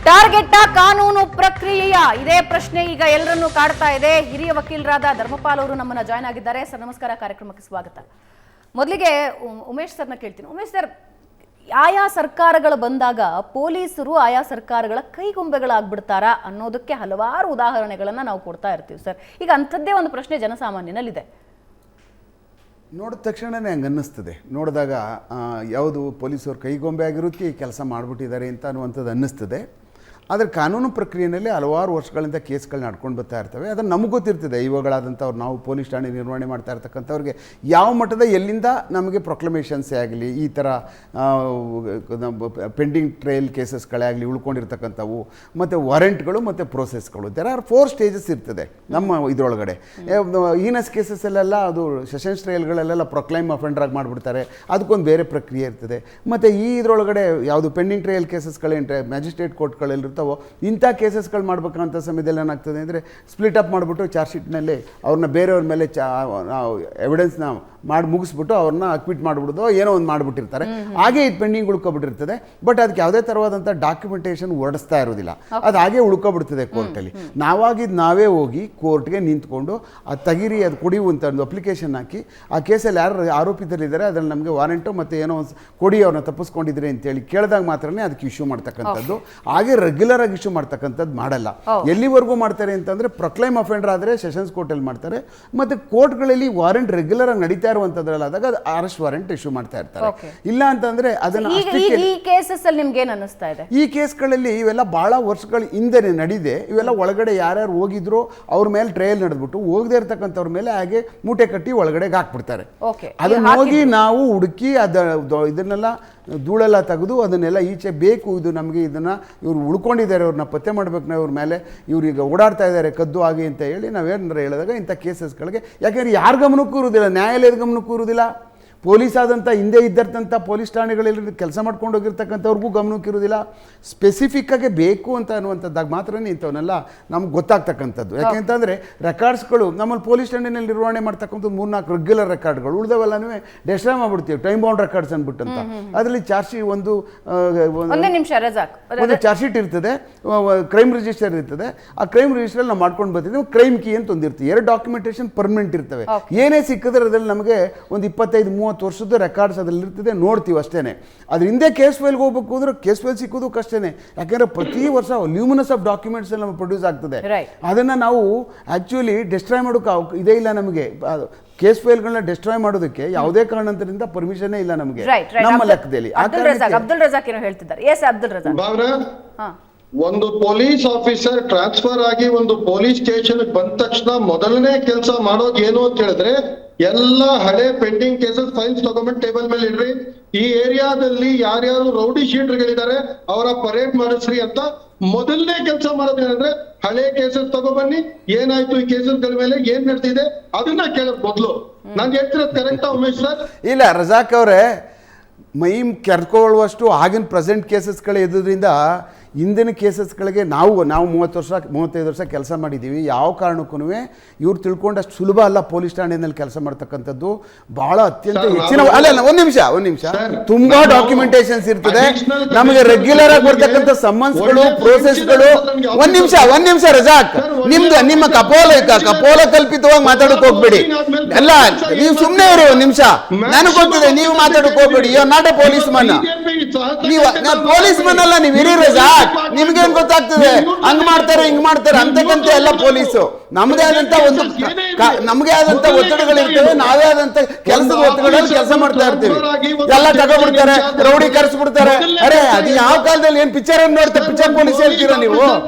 Target ಕಾನೂನು ಪ್ರಕ್ರಿಯೆಯ ಇದೇ ಪ್ರಶ್ನೆ ಈಗ ಎಲ್ಲರನ್ನೂ ಕಾಡ್ತಾ ಇದೆ. ಹಿರಿಯ ವಕೀಲರಾದ ಧರ್ಮಪಾಲ್ ಅವರು ನಮ್ಮನ್ನ ಜಾಯ್ನ್ ಆಗಿದ್ದಾರೆ. ಸರ್ ನಮಸ್ಕಾರ, ಕಾರ್ಯಕ್ರಮಕ್ಕೆ ಸ್ವಾಗತ. ಮೊದಲಿಗೆ ಉಮೇಶ್ ಸರ್ನ ಕೇಳ್ತೀನಿ. ಉಮೇಶ್ ಸರ್, ಆಯಾ ಸರ್ಕಾರಗಳು ಬಂದಾಗ ಪೊಲೀಸರು ಆಯಾ ಸರ್ಕಾರಗಳ ಕೈಗೊಂಬೆಗಳಾಗ್ಬಿಡ್ತಾರಾ ಅನ್ನೋದಕ್ಕೆ ಹಲವಾರು ಉದಾಹರಣೆಗಳನ್ನ ನಾವು ಕೊಡ್ತಾ ಇರ್ತೀವಿ ಸರ್. ಈಗ ಅಂಥದ್ದೇ ಒಂದು ಪ್ರಶ್ನೆ ಜನಸಾಮಾನ್ಯನಲ್ಲಿದೆ. ನೋಡಿದ ತಕ್ಷಣವೇ ಹಂಗೆ ಅನ್ನಿಸ್ತದೆ. ನೋಡಿದಾಗ ಯಾವುದು ಪೊಲೀಸರು ಕೈಗೊಂಬೆ ಆಗಿರೋಕ್ಕೆ ಕೆಲಸ ಮಾಡಿಬಿಟ್ಟಿದ್ದಾರೆ ಅಂತ ಅನ್ನುವಂಥದ್ದು ಅನ್ನಿಸ್ತದೆ. ಆದರೆ ಕಾನೂನು ಪ್ರಕ್ರಿಯೆಯಲ್ಲಿ ಹಲವಾರು ವರ್ಷಗಳಿಂದ ಕೇಸ್ಗಳು ನಡ್ಕೊಂಡು ಬರ್ತಾ ಇರ್ತವೆ. ಅದನ್ನು ನಮಗೆ ಗೊತ್ತಿರ್ತದೆ. ಇವುಗಳಾದಂಥವ್ರು ನಾವು ಪೊಲೀಸ್ ಠಾಣೆ ನಿರ್ವಹಣೆ ಮಾಡ್ತಾ ಇರ್ತಕ್ಕಂಥವ್ರಿಗೆ ಯಾವ ಮಟ್ಟದ ಎಲ್ಲಿಂದ ನಮಗೆ ಪ್ರೊಕ್ಲಮೇಷನ್ಸೇ ಆಗಲಿ, ಈ ಥರ ಪೆಂಡಿಂಗ್ ಟ್ರಯಲ್ ಕೇಸಸ್ಗಳೇ ಆಗಲಿ, ಉಳ್ಕೊಂಡಿರ್ತಕ್ಕಂಥವು ಮತ್ತು ವಾರೆಂಟ್ಗಳು ಮತ್ತು ಪ್ರೋಸೆಸ್ಗಳು, ದೇರ್ ಆರ್ 4 ಸ್ಟೇಜಸ್ ಇರ್ತದೆ ನಮ್ಮ ಇದರೊಳಗಡೆ. ಹೀನಸ್ ಕೇಸಸ್ಸಲ್ಲೆಲ್ಲ ಅದು ಸೆಷನ್ಸ್ ಟ್ರಯಲ್ಗಳಲ್ಲೆಲ್ಲ ಪ್ರೊಕ್ಲೈಮ್ ಅಫೆಂಡರಾಗಿ ಮಾಡಿಬಿಡ್ತಾರೆ, ಅದಕ್ಕೊಂದು ಬೇರೆ ಪ್ರಕ್ರಿಯೆ ಇರ್ತದೆ. ಮತ್ತು ಈ ಇದರೊಳಗಡೆ ಯಾವುದು ಪೆಂಡಿಂಗ್ ಟ್ರಯಲ್ ಕೇಸಸ್ಗಳೇನು ಮ್ಯಾಜಿಸ್ಟ್ರೇಟ್ ಕೋರ್ಟ್ಗಳಲ್ಲಿ ಇಂಥ ಕೇಸಸ್ಗಳು ಮಾಡ್ಬೇಕಂತ ಸಮಯದಲ್ಲಿ ಏನಾಗ್ತದೆ ಅಂದರೆ ಸ್ಪ್ಲಿಟ್ ಅಪ್ ಮಾಡಿಬಿಟ್ಟು ಚಾರ್ಜ್ ಶೀಟ್ನಲ್ಲಿ ಅವ್ರನ್ನ ಬೇರೆಯವ್ರ ಮೇಲೆ ಎವಿಡೆನ್ಸ್ನ ಮಾಡಿ ಮುಗಿಸ್ಬಿಟ್ಟು ಅವ್ರನ್ನ ಅಕ್ವಿಟ್ ಮಾಡಿಬಿಡೋದು ಏನೋ ಒಂದು ಮಾಡಿಬಿಟ್ಟಿರ್ತಾರೆ. ಹಾಗೆ ಇದು ಪೆಂಡಿಂಗ್ ಉಳ್ಕೊಬಿಟ್ಟಿರ್ತದೆ. ಬಟ್ ಅದಕ್ಕೆ ಯಾವುದೇ ಥರವಾದಂಥ ಡಾಕ್ಯುಮೆಂಟೇಷನ್ ಹೊರಡಿಸ್ತಾ ಇರೋದಿಲ್ಲ, ಅದು ಹಾಗೆ ಉಳ್ಕೊಬಿಡ್ತದೆ ಕೋರ್ಟಲ್ಲಿ. ನಾವೇ ಹೋಗಿ ಕೋರ್ಟ್ಗೆ ನಿಂತ್ಕೊಂಡು ಅದು ತೆಗೀರಿ, ಅದು ಕೊಡಿ ಅಂತ ಒಂದು ಅಪ್ಲಿಕೇಶನ್ ಹಾಕಿ ಆ ಕೇಸಲ್ಲಿ ಯಾರು ಆರೋಪಿತರಿದ್ದಾರೆ ಅದರಲ್ಲಿ ನಮಗೆ ವಾರೆಂಟು ಮತ್ತು ಏನೋ ಒಂದು ಕೊಡಿ, ಅವ್ರನ್ನ ತಪ್ಪಿಸ್ಕೊಂಡಿದ್ರೆ ಅಂತೇಳಿ ಕೇಳಿದಾಗ ಮಾತ್ರನೇ ಅದಕ್ಕೆ ಇಶ್ಯೂ ಮಾಡ್ತಕ್ಕಂಥದ್ದು. ಹಾಗೆ ರೆಗ್ಯುಲರ್ ಆಗಿ ಇಶ್ಯೂ ಮಾಡ್ತಕ್ಕಂಥದ್ದು ಮಾಡಲ್ಲ. ಎಲ್ಲಿವರೆಗೂ ಮಾಡ್ತಾರೆ ಅಂತಂದರೆ ಪ್ರೊಕ್ಲೈಮ್ ಅಫೆಂಡರ್ ಆದರೆ ಸೆಷನ್ಸ್ ಕೋರ್ಟಲ್ಲಿ ಮಾಡ್ತಾರೆ, ಮತ್ತು ಕೋರ್ಟ್ಗಳಲ್ಲಿ ವಾರೆಂಟ್ ರೆಗ್ಯುಲರ್ ಆಗಿ ನಡೀತಾ ಇರುವಂತದ್ರಲ್ಲಾದಾಗ ಅರೆಸ್ಟ್ ವಾರೆಂಟ್ ಇಶ್ಯೂ ಮಾಡ್ತಾ ಇರ್ತಾರೆ. ಇಲ್ಲ ಅಂತಂದ್ರೆ ಅದನ್ನ ಈ ಕೇಸ್ಗಳಲ್ಲಿ ಇವೆಲ್ಲ ಬಹಳ ವರ್ಷಗಳ ಹಿಂದೆ ನಡೆದಿದೆ. ಇವೆಲ್ಲ ಒಳಗಡೆ ಯಾರ್ಯಾರು ಹೋಗಿದ್ರು ಅವ್ರ ಮೇಲೆ ಟ್ರಯಲ್ ನಡೆದ್ಬಿಟ್ಟು ಹೋಗದೆ ಇರ್ತಕ್ಕಂಥವ್ರ ಮೇಲೆ ಹಾಗೆ ಮೂಟೆ ಕಟ್ಟಿ ಒಳಗಡೆ ಹಾಕ್ಬಿಡ್ತಾರೆ. ಅದನ್ನ ಹೋಗಿ ನಾವು ಹುಡುಕಿ ಇದನ್ನೆಲ್ಲ ಧೂಳೆಲ್ಲ ತೆಗೆದು ಅದನ್ನೆಲ್ಲ ಈಚೆ ಬೇಕು, ಇದು ನಮಗೆ ಇದನ್ನ ಇವ್ರು ಉಳ್ಕೊಂಡಿದ್ದಾರೆ, ಅವ್ರನ್ನ ಪತ್ತೆ ಮಾಡ್ಬೇಕು, ನಾವು ಇವ್ರ ಮೇಲೆ ಇವ್ರೀಗ ಓಡಾಡ್ತಾ ಇದ್ದಾರೆ ಕದ್ದು ಆಗಿ ಅಂತ ಹೇಳಿ ನಾವೇನಾರ ಹೇಳಿದಾಗ ಇಂಥ ಕೇಸಸ್ಗಳಿಗೆ, ಯಾಕೆಂದ್ರೆ ಯಾರ ಗಮನಕ್ಕೂ ಇರುವುದಿಲ್ಲ, ನ್ಯಾಯಾಲಯದ ಗಮನಕ್ಕೂ ಇರುವುದಿಲ್ಲ, ಪೊಲೀಸ್ ಆದಂಥ ಹಿಂದೆ ಇದ್ದಂಥ ಪೊಲೀಸ್ ಠಾಣೆಗಳಲ್ಲಿ ಕೆಲಸ ಮಾಡ್ಕೊಂಡು ಹೋಗಿರ್ತಕ್ಕಂಥವ್ರಿಗೂ ಗಮನಕ್ಕೆ ಇರೋದಿಲ್ಲ. ಸ್ಪೆಸಿಫಿಕ್ಕಾಗಿ ಬೇಕು ಅಂತ ಅನ್ನುವಂಥದ್ದಾಗ ಮಾತ್ರನೇ ಇಂಥವನ್ನೆಲ್ಲ ನಮ್ಗೆ ಗೊತ್ತಾಗ್ತಕ್ಕಂಥದ್ದು. ಯಾಕೆಂತಂದರೆ ರೆಕಾರ್ಡ್ಸ್ಗಳು ನಮ್ಮಲ್ಲಿ ಪೊಲೀಸ್ ಠಾಣೆಯಲ್ಲಿ ನಿರ್ವಹಣೆ ಮಾಡ್ತಕ್ಕಂಥ 3-4 ರೆಗ್ಯುಲರ್ ರೆಕಾರ್ಡ್ಗಳು, ಉಳಿದವೆಲ್ಲನೂ ಡೆಸ್ಟ್ರಾಯ್ ಮಾಡ್ಬಿಡ್ತೀವಿ, ಟೈಮ್ ಬೌಂಡ್ ರೆಕಾರ್ಡ್ಸ್ ಅಂದ್ಬಿಟ್ಟಂತ. ಅದರಲ್ಲಿ ಚಾರ್ಜ್ ಶೀಟ್ ಒಂದು ಚಾರ್ಜ್ ಶೀಟ್ ಇರ್ತದೆ, ಕ್ರೈಮ್ ರಿಜಿಸ್ಟರ್ ಇರ್ತದೆ. ಆ ಕ್ರೈಮ್ ರಿಜಿಸ್ಟರ್ ನಾವು ಮಾಡ್ಕೊಂಡು ಬರ್ತಿದ್ದೀವಿ. ಕ್ರೈಮ್ ಕೀ ಅಂತ ಒಂದಿರ್ತೀವಿ, 2 ಡಾಕ್ಯುಮೆಂಟೇಶನ್ ಪರ್ಮನೆಂಟ್ ಇರ್ತವೆ. ಏನೇ ಸಿಕ್ಕಿದ್ರೆ ಅದರಲ್ಲಿ ನಮಗೆ ಒಂದು 25-30 ವರ್ಷದ ರೆಕಾರ್ಡ್ಸ್ ಅದ್ರಲ್ಲಿ ಇರ್ತದೆ, ನೋಡ್ತೀವಿ ಅಷ್ಟೇನೆ. ಅದ್ರ ಹಿಂದೆ ಕೇಸ್ ಫೈಲ್ಗೆ ಹೋಗ್ಬೇಕು ಅಂದ್ರೆ ಕೇಸ್ ಫೈಲ್ ಸಿಕ್ಕೋದು ಕಷ್ಟನೇ. ಯಾಕೆಂದ್ರೆ ಪ್ರತಿ ವರ್ಷ ಲ್ಯೂಮಿನಸ್ ಆಫ್ ಡಾಕ್ಯುಮೆಂಟ್ಸ್ ಎಲ್ಲ ಪ್ರೊಡ್ಯೂಸ್ ಆಗ್ತದೆ. ಅದನ್ನ ನಾವು ಆಕ್ಚುಲಿ ಡಿಸ್ಟ್ರಾಯ್ ಮಾಡೋಕೆ ಇದೇ ಇಲ್ಲ ನಮಗೆ. ಕೇಸ್ ಫೈಲ್ಗಳನ್ನ ಡಿಸ್ಟ್ರಾಯ್ ಮಾಡೋದಕ್ಕೆ ಯಾವುದೇ ಕಾರಣದಿಂದ ಪರ್ಮಿಷನ್ ಇಲ್ಲ ನಮಗೆ ನಮ್ಮ ಲೆಕ್ಕದಲ್ಲಿ. ಅಬ್ದುಲ್ ರಜಾಕ್ ಏನೋ ಹೇಳ್ತಿದ್ದಾರೆ. ಎಸ್ ಅಬ್ದುಲ್ ರಜಾಕ್, ಒಂದು ಪೊಲೀಸ್ ಆಫೀಸರ್ ಟ್ರಾನ್ಸ್ಫರ್ ಆಗಿ ಒಂದು ಪೊಲೀಸ್ ಸ್ಟೇಷನ್ ಬಂದ ತಕ್ಷಣ ಮೊದಲನೇ ಕೆಲಸ ಮಾಡೋದು ಏನು ಅಂತ ಹೇಳಿದ್ರೆ, ಎಲ್ಲ ಹಳೆ ಪೆಂಡಿಂಗ್ ಕೇಸಸ್ ಫೈಲ್ಸ್ ತಗೊಂಡ್ಬಿಟ್ಟು ಟೇಬಲ್ ಮೇಲೆ ಇಡ್ರಿ, ಈ ಏರಿಯಾದಲ್ಲಿ ಯಾರ್ಯಾರು ರೌಡಿ ಶೀಟರ್ಗಳಿದ್ದಾರೆ ಅವರ ಪರೇಡ್ ಮಾಡಿಸ್ರಿ ಅಂತ ಮೊದಲನೇ ಕೆಲಸ ಮಾಡೋದೇನಂದ್ರೆ ಹಳೆ ಕೇಸಸ್ ತಗೊಬನ್ನಿ, ಏನಾಯ್ತು ಈ ಕೇಸಸ್ಗಳ ಮೇಲೆ ಏನ್ ನಡೆದಿದೆ ಅದನ್ನ ಕೇಳಕ್ ಮೊದ್ಲು. ನಾನು ಹೇಳ್ತಿರೋದು ಕರೆಕ್ಟಾ ಉಮೇಶ್ ಸರ್? ಇಲ್ಲ ರಜಾಕ್ ಅವರೇ, ಮೈ ಕೆರ್ಕೊಳ್ಳುವಷ್ಟು ಆಗಿನ ಪ್ರೆಸೆಂಟ್ ಕೇಸಸ್ಗಳು ಇದ್ರಿಂದ ಹಿಂದಿನ ಕೇಸಸ್ಗಳಿಗೆ ನಾವು 30-35 ವರ್ಷ ಕೆಲಸ ಮಾಡಿದ್ದೀವಿ. ಯಾವ ಕಾರಣಕ್ಕೂ ಇವ್ರು ತಿಳ್ಕೊಂಡಷ್ಟು ಸುಲಭ ಅಲ್ಲ ಪೊಲೀಸ್ ಠಾಣೆಯಲ್ಲಿ ಕೆಲಸ ಮಾಡ್ತಕ್ಕಂಥದ್ದು. ಬಹಳ ಅತ್ಯಂತ ಹೆಚ್ಚಿನ ಒಂದ್ ನಿಮಿಷ ತುಂಬಾ ಡಾಕ್ಯುಮೆಂಟೇಶನ್ಸ್ ಇರ್ತದೆ. ನಮಗೆ ರೆಗ್ಯುಲರ್ ಆಗಿ ಬರ್ತಕ್ಕಂಥ ಸಮನ್ಸ್ಗಳು, ಪ್ರೋಸೆಸ್ಗಳು. ಒಂದ್ ನಿಮಿಷ ರಜಾಕ್, ನಿಮ್ಮ ಕಪೋಲ ಕಲ್ಪಿತವಾಗಿ ಮಾತಾಡಕ್ ಹೋಗ್ಬೇಡಿ. ಅಲ್ಲ, ನೀವು ಸುಮ್ಮನೆ ಇರಿ ಒಂದ್ ನಿಮಿಷ. ನನಗೆ ಗೊತ್ತಿದೆ ನೀವು ಮಾತಾಡಕ್ ಹೋಗ್ಬೇಡಿ. You are not a policeman. ನೀವು ಪೊಲೀಸ್ ಮನ್ ಅಲ್ಲ, ನೀವು ಇರಿ ರಜಾಕ್. ನಿಮ್ಗೇನ್ ಗೊತ್ತಾಗ್ತದೆ ಹಂಗ್ ಮಾಡ್ತಾರೆ ಹಿಂಗ್ ಮಾಡ್ತಾರೆ ಅಂತಕ್ಕಂಥ ಎಲ್ಲ ಪೊಲೀಸು. ನಮ್ದೇ ಆದಂತ ನಮ್ಗೆ ಆದಂತ ಒತ್ತಡಗಳಿರ್ತವೆ, ನಾವೇ ಆದಂತ ಕೆಲಸದ ಒತ್ತಡಗಳಲ್ಲಿ ಕೆಲಸ ಮಾಡ್ತಾ ಇರ್ತೀವಿ. ಎಲ್ಲ ತಗೊಬಿಡ್ತಾರೆ, ರೌಡಿ ಕರೆಸ್ಬಿಡ್ತಾರೆ. ಅರೆ ಅದು ಯಾವ ಕಾಲದಲ್ಲಿ ಏನ್ ಪಿಕ್ಚರ್ ಅನ್ನು ನೋಡ್ತಾರೆ, ಪಿಕ್ಚರ್ ಪೊಲೀಸ್ ಹೇಳ್ತೀರಾ ನೀವು?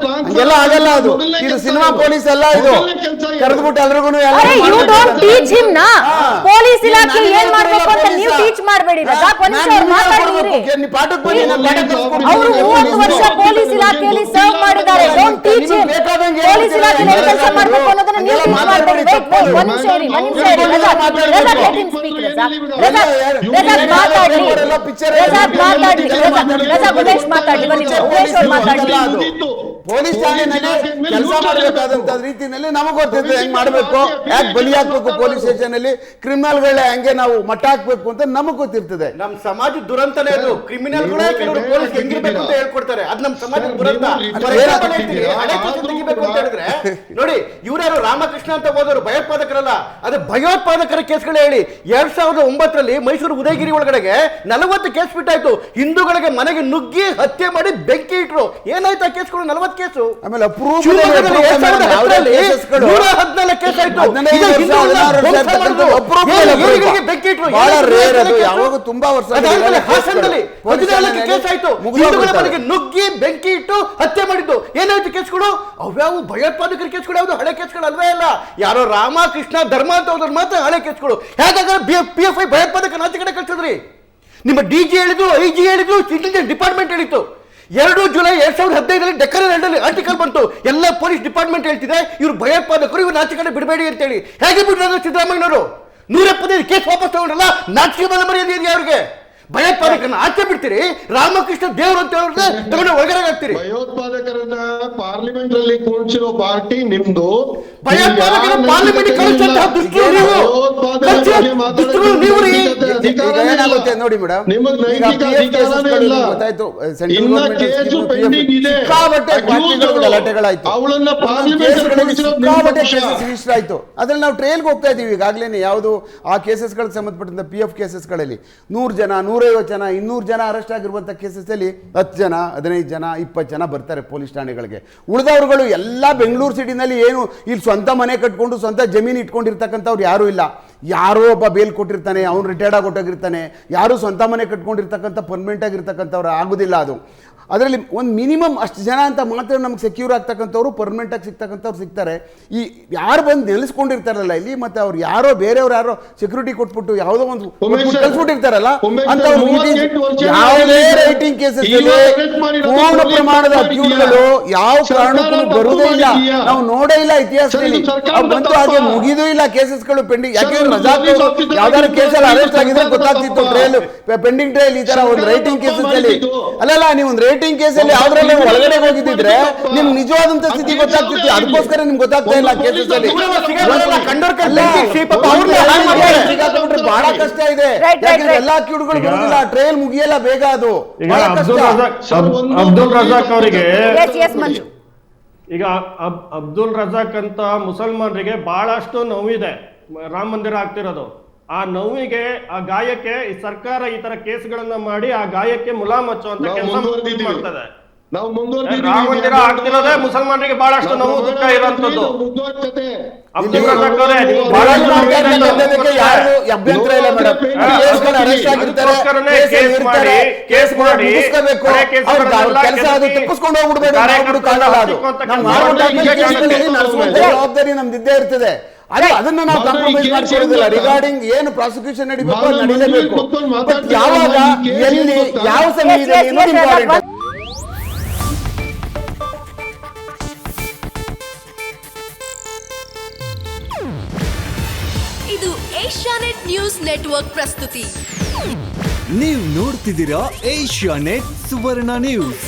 ಹಂಗೆಲ್ಲ ಆಗಲ್ಲ. ಅದು ಇದು ಸಿನಿಮಾ ಪೊಲೀಸ್ ಅಲ್ಲ, ಇದು ಕರೆದ್ಬಿಟ್ಟು ಎಲ್ರಿಗೂ ಪೊಲೀಸ್ ಇಲಾಖೆ ಏನ್ ಮಾಡ್ಬೇಕು ಅಂತ ನೀವು ಟೀಚ್ ಮಾಡಬೇಡಿ. ಪೊಲೀಸ್ ಇಲಾಖೆಯಲ್ಲಿ ಸರ್ವ್ ಮಾಡಿದ್ದಾರೆ. Don't teach him. ಪೊಲೀಸ್ ಇಲಾಖೆಯಲ್ಲಿ ಕೆಲಸ ಮಾಡಬೇಕು ಅನ್ನೋದನ್ನ ನೀವು ಟೀಚ್ ಮಾಡಬೇಡಿ. ಒಂದ್ ನಿಮಿಷ ಇರಿ, ಒಂದ್ ನಿಮಿಷ ಇರಿ. ರೆಜಾಕ್, let him speak, ರೆಜಾಕ್. ರೆಜಾಕ್ ಮಾತಾಡ್ಲಿ. ರೆಜಾಕ್ ಉಮೇಶ್ ಮಾತಾಡ್ಲಿ, ಒಂದ್ ನಿಮಿಷ. ಉಮೇಶ್ ಅವ್ರು ಮಾತಾಡ್ಲಿ. ಪೊಲೀಸ್ ಠಾಣೆನಲ್ಲಿ ಕೆಲಸ ಮಾಡಬೇಕಾದಂತ ರೀತಿಯಲ್ಲಿ ನಮಗೆ ಗೊತ್ತಿದೆ ಹೆಂಗ್ ಮಾಡ್ಬೇಕು, ಯಾಕೆ ಬಲಿ ಹಾಕ್ಬೇಕು ಪೊಲೀಸ್ ಸ್ಟೇಷನ್ ಅಲ್ಲಿ, ಕ್ರಿಮಿನಲ್ಗಳೇ ಹಂಗೆ ನಾವು ಮಟ್ಟ ಹಾಕ್ಬೇಕು ಅಂತ ನಮಗ್ ಗೊತ್ತಿರ್ತದೆ. ನಮ್ ಸಮಾಜ ದುರಂತನೇ ಅದು. ಕ್ರಿಮಿನಲ್ಗಳೇ ಕೆಲವರು ಪೊಲೀಸ್ ಹೆಂಗಿರ್ಬೇಕು ಅಂತ ಹೇಳ್ಕೊಡ್ತಾರೆ. ಅದ್ ನಮ್ ಸಮಾಜದ ದುರಂತ. ತೆಗಿಬೇಕು ಅಂತ ಹೇಳಿದ್ರೆ ನೋಡಿ, ಇವ್ರ್ಯಾರು ರಾಮಕೃಷ್ಣ ಅಂತ ಹೋದವರು ಭಯೋತ್ಪಾದಕರಲ್ಲ, ಅದು ಭಯೋತ್ಪಾದಕರ ಕೇಸ್ಗಳು ಹೇಳಿ 2009 ಮೈಸೂರು ಉದಯಗಿರಿ ಒಳಗಡೆಗೆ 40 ಕೇಸ್ ಬಿಟ್ಟಾಯ್ತು. ಹಿಂದೂಗಳಿಗೆ ಮನೆಗೆ ನುಗ್ಗಿ ಹತ್ಯೆ ಮಾಡಿ ಬೆಂಕಿ ಇಟ್ರು. ಏನಾಯ್ತು ಆ ಕೇಸ್ಗಳು? 40 ಕೇಸು. ಆಮೇಲೆ ಶಿವಮೊಗ್ಗದಲ್ಲಿ 2010 114 ಕೇಸ್ ಆಯ್ತು. ಬೆಂಕಿ ಇಟ್ರು. ಯಾವಾಗ ತುಂಬಾ ವರ್ಷ ಹಾಸನದಲ್ಲಿ 14 ಕೇಸ್ ಆಯ್ತು. ಹಿಂದೂಗಳ ಮನೆಗೆ ನುಗ್ಗಿ ಬೆಂಕಿ ಇಟ್ಟು ಹತ್ಯೆ ಮಾಡಿದ್ದು. ಏನಾಯ್ತು ಕೇಸ್ಗಳು? ಅವ್ಯಾವು ಭಯೋತ್ಪಾದಕರ ಕೇಸ್ಗಳು, ಯಾವ್ದು ಹಳೆ ಕೇಸ್ಗಳು ಅಲ್ವೇ ಅಲ್ಲ. ಯಾರೋ ರಾಮಕೃಷ್ಣ ಧರ್ಮ ಅಂತ ಹೋದ್ರೆ ಮಾತ್ರ ಹಳೆ ಕೇಸ್ಗಳು. ಹೇಗಾದ್ರೆ PFI ಭಯೋತ್ಪಾದಕ ಆಚೆ ಕಡೆ ಕಳ್ಸಿದ್ರಿ? ನಿಮ್ಮ DG ಹೇಳಿದ್ರು, IG ಹೇಳಿದ್ರು, ಇಂಟೆಲಿಜೆನ್ಸ್ ಡಿಪಾರ್ಟ್ಮೆಂಟ್ ಹೇಳಿತ್ತು. 2 ಜುಲೈ 2015 ಡೆಕ್ಕನ್ ಹೆರಾಲ್ಡ್ ಆರ್ಟಿಕಲ್ ಬಂತು. ಎಲ್ಲ ಪೊಲೀಸ್ ಡಿಪಾರ್ಟ್ಮೆಂಟ್ ಹೇಳ್ತಿದೆ ಇವ್ರು ಭಯೋತ್ಪಾದಕರು, ಇವ್ರು ಆಚೆ ಕಡೆ ಬಿಡಬೇಡಿ ಅಂತ ಹೇಳಿ. ಹೇಗೆ ಬಿಟ್ಟರು ಸಿದ್ದರಾಮಯ್ಯನವರು? 175 ಕೇಸ್ ವಾಪಸ್ ತಗೊಂಡ್ರಲ್ಲ, ನಾಚಿಕೆ ಮೇಲೆ ಮರ್ಯಾದೆ ಇದೆಯಾ ಅವ್ರಿಗೆ? ಭಯೋತ್ಪಾದಕರನ್ನ ಆಚೆ ಬಿಡ್ತೀರಿ, ರಾಮಕೃಷ್ಣ ದೇವರು ಅಂತ ಹೇಳಿದ್ರೆ ತಗೊಂಡು ಒಳಗಡೆ ಹಾಕ್ತೀರಿ. ಭಯೋತ್ಪಾದಕರನ್ನ ಪಾರ್ಲಿಮೆಂಟ್ ಅಲ್ಲಿ ಕೂರಿಸಿರೋ ಪಾರ್ಟಿ ನಿಮ್ದು. ಭಯೋತ್ಪಾದಕರ ಪಾರ್ಲಿಮೆಂಟ್ ಕಳಿಸಂತಹ ದುಷ್ಟರು ನೀವು. ಏನಾಗುತ್ತೆ ನೋಡಿ ಮೇಡಮ್, ನಿಮಗೆ ನೈತಿಕ ಅಧಿಕಾರನೇ ಇಲ್ಲ. ಗೊತ್ತಾಯ್ತು, ಇನ್ನ ಕೇಸು ಪೆಂಡಿಂಗ್ ಇದೆ. ಗಲಾಟೆಗಳಾಯ್ತು, ಅವಳನ್ನ ಪಾರ್ಲಿಮೆಂಟ್ ರಿಜಿಸ್ಟರ್ ಆಯ್ತು. ಅದ್ರಲ್ಲಿ ನಾವು ಟ್ರೈಲ್ಗೆ ಹೋಗ್ತಾ ಇದೀವಿ ಈಗಾಗಲೇ. ಯಾವುದು ಆ ಕೇಸಸ್ಗಳಿಗೆ ಸಂಬಂಧಪಟ್ಟಂತ PF ಕೇಸಸ್ಗಳಲ್ಲಿ 100 ಜನ, 150 ಜನ, 200 ಜನ ಅರೆಸ್ಟ್ ಆಗಿರುವಂಥ ಕೇಸಸ್ಸಲ್ಲಿ 10 ಜನ, 15 ಜನ, 20 ಜನ ಬರ್ತಾರೆ ಪೊಲೀಸ್ ಠಾಣೆಗಳಿಗೆ. ಉಳಿದವರುಗಳು ಎಲ್ಲ ಬೆಂಗಳೂರು ಸಿಟಿನಲ್ಲಿ ಏನು ಇಲ್ಲಿ ಸ್ವಂತ ಮನೆ ಕಟ್ಕೊಂಡು ಸ್ವಂತ ಜಮೀನು ಇಟ್ಕೊಂಡಿರ್ತಕ್ಕಂಥವ್ರು ಯಾರೂ ಇಲ್ಲ. ಯಾರೋ ಒಬ್ಬ ಬೇಲ್ ಕೊಟ್ಟಿರ್ತಾನೆ, ಅವ್ನು ರಿಟೈರ್ಡ್ ಆಗಿ ಹೊಟ್ಟೋಗಿರ್ತಾನೆ. ಯಾರು ಸ್ವಂತ ಮನೆ ಕಟ್ಕೊಂಡಿರ್ತಕ್ಕಂಥ ಪರ್ಮನೆಂಟ್ ಆಗಿರ್ತಕ್ಕಂಥವ್ರು ಆಗೋದಿಲ್ಲ. ಅದು ಅದರಲ್ಲಿ ಒಂದು ಮಿನಿಮಮ್ ಅಷ್ಟು ಜನ ಅಂತ ಮಾತ್ರ ನಮ್ಗೆ ಸೆಕ್ಯೂರ್ ಆಗ್ತಕ್ಕಂಥವ್ರು, ಪರ್ಮನೆಂಟ್ ಆಗಿ ಸಿಗ್ತಕ್ಕಂಥವ್ರು ಸಿಗ್ತಾರೆ. ಈ ಯಾರು ಬಂದು ನೆಲೆಸ್ಕೊಂಡಿರ್ತಾರಲ್ಲ ಇಲ್ಲಿ, ಮತ್ತೆ ಅವ್ರು ಯಾರೋ ಬೇರೆಯವ್ರು ಯಾರೋ ಸೆಕ್ಯೂರಿಟಿ ಕೊಟ್ಬಿಟ್ಟು ಯಾವುದೋ ಒಂದು ಕಳ್ಸ್ಬಿಟ್ಟಿರ್ತಾರಲ್ಲ ಅಂತವ್ರು ಯಾವುದೇ ರೈಟಿಂಗ್ ಕೇಸಸ್ ಪೂರ್ಣ ಪ್ರಮಾಣದ ಅಕ್ಯೂಸ್ಗಳು ಯಾವ ಕಾರಣಕ್ಕೂ ಬರುವುದೇ ಇಲ್ಲ. ನಾವು ನೋಡೇ ಇಲ್ಲ ಇತಿಹಾಸದಲ್ಲಿ, ಬಂತು ಹಾಗೆ ಮುಗಿದೂ ಇಲ್ಲ ಕೇಸಸ್ಗಳು ಪೆಂಡಿಂಗ್. ಯಾಕೆಂದ್ರೆ ರಜಾಕ್ ಯಾವ್ದಾದ್ರು ಕೇಸಲ್ಲಿ ಅರೆಸ್ಟ್ ಆಗಿದ್ರೆ ಗೊತ್ತಾಗ್ತಿತ್ತು, ಟ್ರಯಲ್ ಪೆಂಡಿಂಗ್ ಟ್ರಯಲ್ ಈ ತರ ಒಂದು ರೈಟಿಂಗ್ ಕೇಸಸ್ ಅಲ್ಲಿ. ಅಲ್ಲಲ್ಲ, ನೀವು ಒಂದು ರೈಟಿಂಗ್ ಕೇಸಲ್ಲಿ ಯಾವ್ದ್ರಲ್ಲಿ ಒಳಗಡೆ ಹೋಗಿದ್ದಿದ್ರೆ ನಿಮ್ಗೆ ನಿಜವಾದಂತ ಸ್ಥಿತಿ ಗೊತ್ತಾಗ್ತಿತ್ತು. ಅದಕ್ಕೋಸ್ಕರ ನಿಮ್ಗೆ ಗೊತ್ತಾಗ್ತಾ ಇಲ್ಲ ಕೇಸಸ್ ಅಲ್ಲಿ. ಬಹಳ ಕಷ್ಟ ಇದೆ, ಯಾಕಂದ್ರೆ ಎಲ್ಲಾ ಕ್ಯೂಡ್ಗಳು ಬರುದಿಲ್ಲ, ಟ್ರಯಲ್ ಮುಗಿಯಲ್ಲ ಬೇಗ. ಅದು ಅಬ್ದುಲ್ ರಜಾಕ್ ಅವರಿಗೆ ಈಗ ಅಬ್ದುಲ್ ರಜಾಕ್ ಅಂತ ಮುಸಲ್ಮಾನರಿಗೆ ಬಹಳಷ್ಟು ನೋವಿದೆ ರಾಮ ಮಂದಿರ ಆಗ್ತಿರೋದು. ಆ ನೋವಿಗೆ, ಆ ಗಾಯಕ್ಕೆ ಈ ಸರ್ಕಾರ ಈ ತರ ಕೇಸ್ಗಳನ್ನ ಮಾಡಿ ಆ ಗಾಯಕ್ಕೆ ಮುಲಾಮ್ ಹಚ್ಚುವಂತ ಕೆಲಸ ಮಾಡ್ತದೆ. ನಾವು ರಾಮ ಮಂದಿರ ಆಗ್ತಿರೋದೇ ಮುಸಲ್ಮಾನರಿಗೆ ಬಹಳಷ್ಟು ನೋವು, ದುಃಖ ಇರುವಂತದ್ದು. ಅಬ್ದುಲ್ ರಜಾಕ್ ಅವರೇ, ಅಭ್ಯಂತರ ಇಲ್ಲ ಮೇಡಮ್. ಕೇಸ್ ಮಾಡಿ ಕೆಲಸ ಅದು ತಪ್ಪಿಸ್ಕೊಂಡು ಹೋಗ್ಬಿಡ್ಬೇಕು. ಜವಾಬ್ದಾರಿ ನಮ್ದಿದ್ದೇ ಇರ್ತದೆ. ಅದನ್ನ ನಾವು ಕಾಂಪ್ರಮೈಸ್ ಮಾಡ್ಕೊಳ್ಳೋದಿಲ್ಲ. ರಿಗಾರ್ಡಿಂಗ್ ಏನು ಪ್ರಾಸಿಕ್ಯೂಷನ್ ನಡಿಬೇಕು ನಡೀಲೇಬೇಕು. ಬಟ್ ಯಾವಾಗ, ಎಲ್ಲಿ, ಯಾವ ಸಮಯದಲ್ಲಿ ಅನ್ನೋದು ಇಂಪಾರ್ಟೆಂಟ್. ಇದು ಏಷ್ಯಾನೆಟ್ ನ್ಯೂಸ್ ನೆಟ್ವರ್ಕ್ ಪ್ರಸ್ತುತಿ. ನೀವು ನೋಡ್ತಿದ್ದೀರಾ ಏಷ್ಯಾನೆಟ್ ಸುವರ್ಣ ನ್ಯೂಸ್.